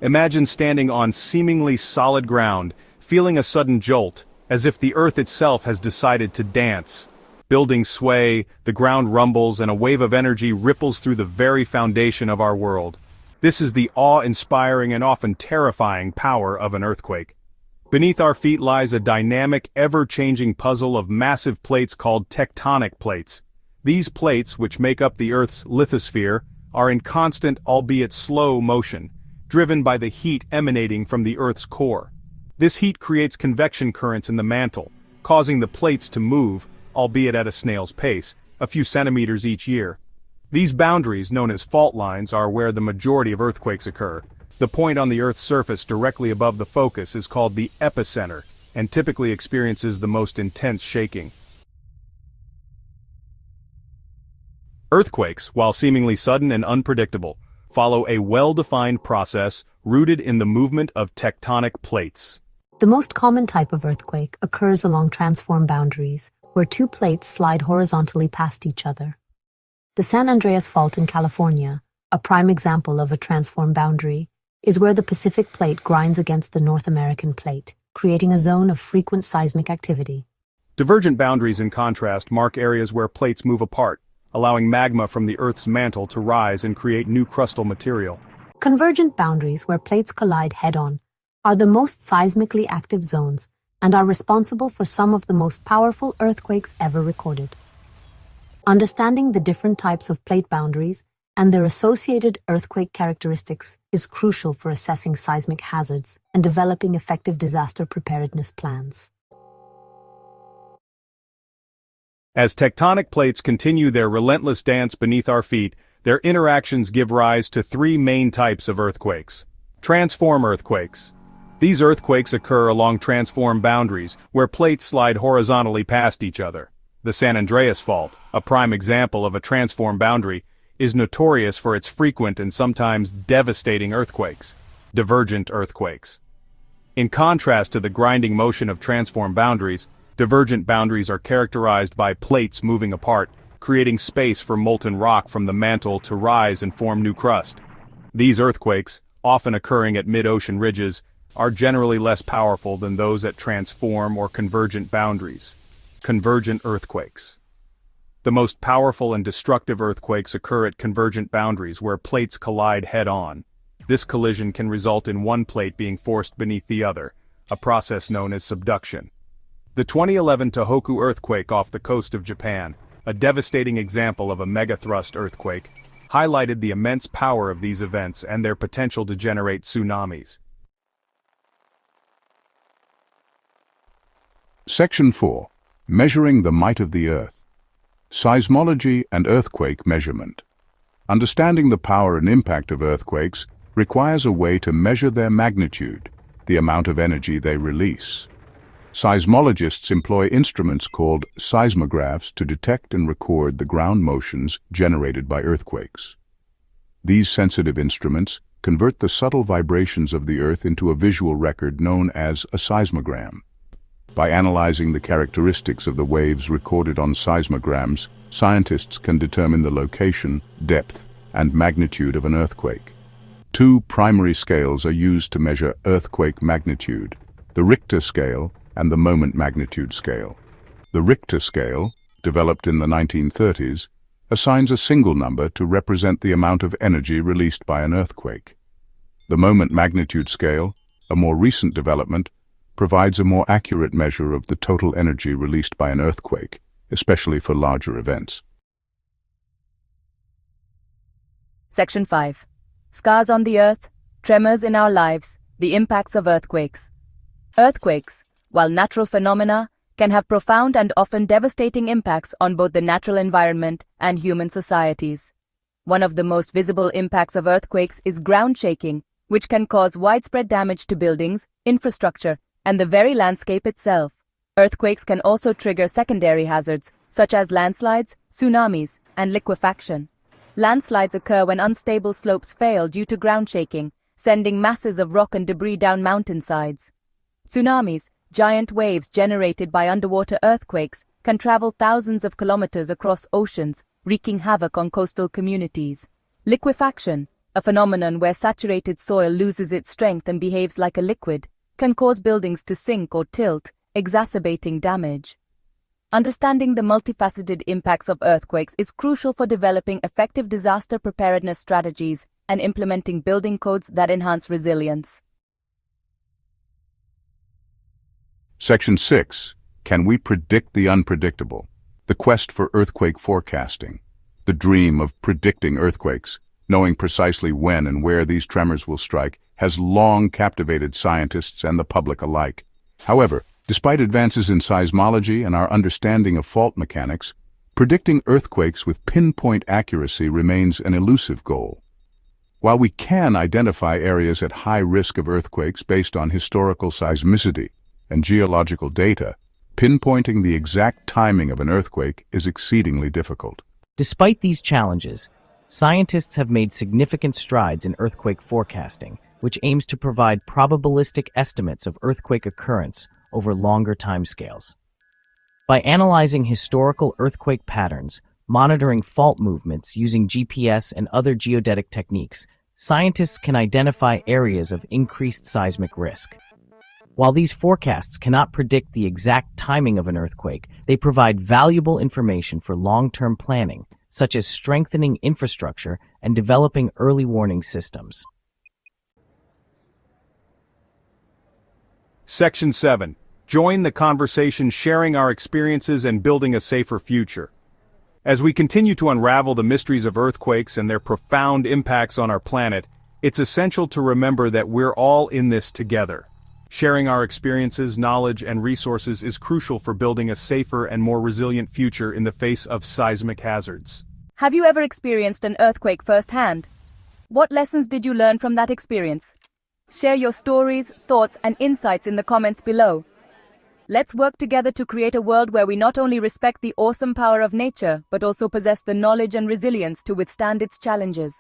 Imagine standing on seemingly solid ground, feeling a sudden jolt, as if the earth itself has decided to dance. Buildings sway, the ground rumbles, and a wave of energy ripples through the very foundation of our world. This is the awe-inspiring and often terrifying power of an earthquake. Beneath our feet lies a dynamic, ever-changing puzzle of massive plates called tectonic plates. These plates, which make up the Earth's lithosphere, are in constant, albeit slow, motion, driven by the heat emanating from the Earth's core. This heat creates convection currents in the mantle, causing the plates to move, albeit at a snail's pace, a few centimeters each year. These boundaries, known as fault lines, are where the majority of earthquakes occur. The point on the Earth's surface directly above the focus is called the epicenter, and typically experiences the most intense shaking. Earthquakes, while seemingly sudden and unpredictable, follow a well-defined process rooted in the movement of tectonic plates. The most common type of earthquake occurs along transform boundaries, where two plates slide horizontally past each other. The San Andreas Fault in California, a prime example of a transform boundary, is where the Pacific plate grinds against the North American plate, creating a zone of frequent seismic activity. Divergent boundaries, in contrast, mark areas where plates move apart, allowing magma from the Earth's mantle to rise and create new crustal material. Convergent boundaries, where plates collide head-on, are the most seismically active zones and are responsible for some of the most powerful earthquakes ever recorded. Understanding the different types of plate boundaries and their associated earthquake characteristics is crucial for assessing seismic hazards and developing effective disaster preparedness plans. As tectonic plates continue their relentless dance beneath our feet, their interactions give rise to three main types of earthquakes. Transform earthquakes. These earthquakes occur along transform boundaries, where plates slide horizontally past each other. The San Andreas Fault, a prime example of a transform boundary, is notorious for its frequent and sometimes devastating earthquakes. Divergent earthquakes. In contrast to the grinding motion of transform boundaries, divergent boundaries are characterized by plates moving apart, creating space for molten rock from the mantle to rise and form new crust. These earthquakes, often occurring at mid-ocean ridges, are generally less powerful than those at transform or convergent boundaries. Convergent earthquakes. The most powerful and destructive earthquakes occur at convergent boundaries where plates collide head-on. This collision can result in one plate being forced beneath the other, a process known as subduction. The 2011 Tohoku earthquake off the coast of Japan, a devastating example of a megathrust earthquake, highlighted the immense power of these events and their potential to generate tsunamis. Section 4. Measuring the might of the Earth. Seismology and earthquake measurement. Understanding the power and impact of earthquakes requires a way to measure their magnitude, the amount of energy they release. Seismologists employ instruments called seismographs to detect and record the ground motions generated by earthquakes. These sensitive instruments convert the subtle vibrations of the Earth into a visual record known as a seismogram. By analyzing the characteristics of the waves recorded on seismograms, scientists can determine the location, depth, and magnitude of an earthquake. Two primary scales are used to measure earthquake magnitude: the Richter scale and the moment magnitude scale. The Richter scale, developed in the 1930s, assigns a single number to represent the amount of energy released by an earthquake. The moment magnitude scale, a more recent development, provides a more accurate measure of the total energy released by an earthquake, especially for larger events. Section 5. Scars on the Earth, Tremors in Our Lives, the Impacts of Earthquakes. Earthquakes, while natural phenomena, can have profound and often devastating impacts on both the natural environment and human societies. One of the most visible impacts of earthquakes is ground shaking, which can cause widespread damage to buildings, infrastructure, and the very landscape itself. Earthquakes can also trigger secondary hazards, such as landslides, tsunamis, and liquefaction. Landslides occur when unstable slopes fail due to ground shaking, sending masses of rock and debris down mountainsides. Tsunamis, giant waves generated by underwater earthquakes, can travel thousands of kilometers across oceans, wreaking havoc on coastal communities. Liquefaction, a phenomenon where saturated soil loses its strength and behaves like a liquid, can cause buildings to sink or tilt, exacerbating damage. Understanding the multifaceted impacts of earthquakes is crucial for developing effective disaster preparedness strategies and implementing building codes that enhance resilience. Section 6. Can we predict the unpredictable? The quest for earthquake forecasting. The dream of predicting earthquakes, knowing precisely when and where these tremors will strike, has long captivated scientists and the public alike. However, despite advances in seismology and our understanding of fault mechanics, predicting earthquakes with pinpoint accuracy remains an elusive goal. While we can identify areas at high risk of earthquakes based on historical seismicity and geological data, pinpointing the exact timing of an earthquake is exceedingly difficult. Despite these challenges, scientists have made significant strides in earthquake forecasting, which aims to provide probabilistic estimates of earthquake occurrence over longer timescales. By analyzing historical earthquake patterns, monitoring fault movements using GPS and other geodetic techniques, scientists can identify areas of increased seismic risk. While these forecasts cannot predict the exact timing of an earthquake, they provide valuable information for long-term planning, such as strengthening infrastructure and developing early warning systems. Section 7. Join the conversation, sharing our experiences and building a safer future. As we continue to unravel the mysteries of earthquakes and their profound impacts on our planet, it's essential to remember that we're all in this together. Sharing our experiences, knowledge, and resources is crucial for building a safer and more resilient future in the face of seismic hazards. Have you ever experienced an earthquake firsthand? What lessons did you learn from that experience? Share your stories, thoughts, and insights in the comments below. Let's work together to create a world where we not only respect the awesome power of nature, but also possess the knowledge and resilience to withstand its challenges.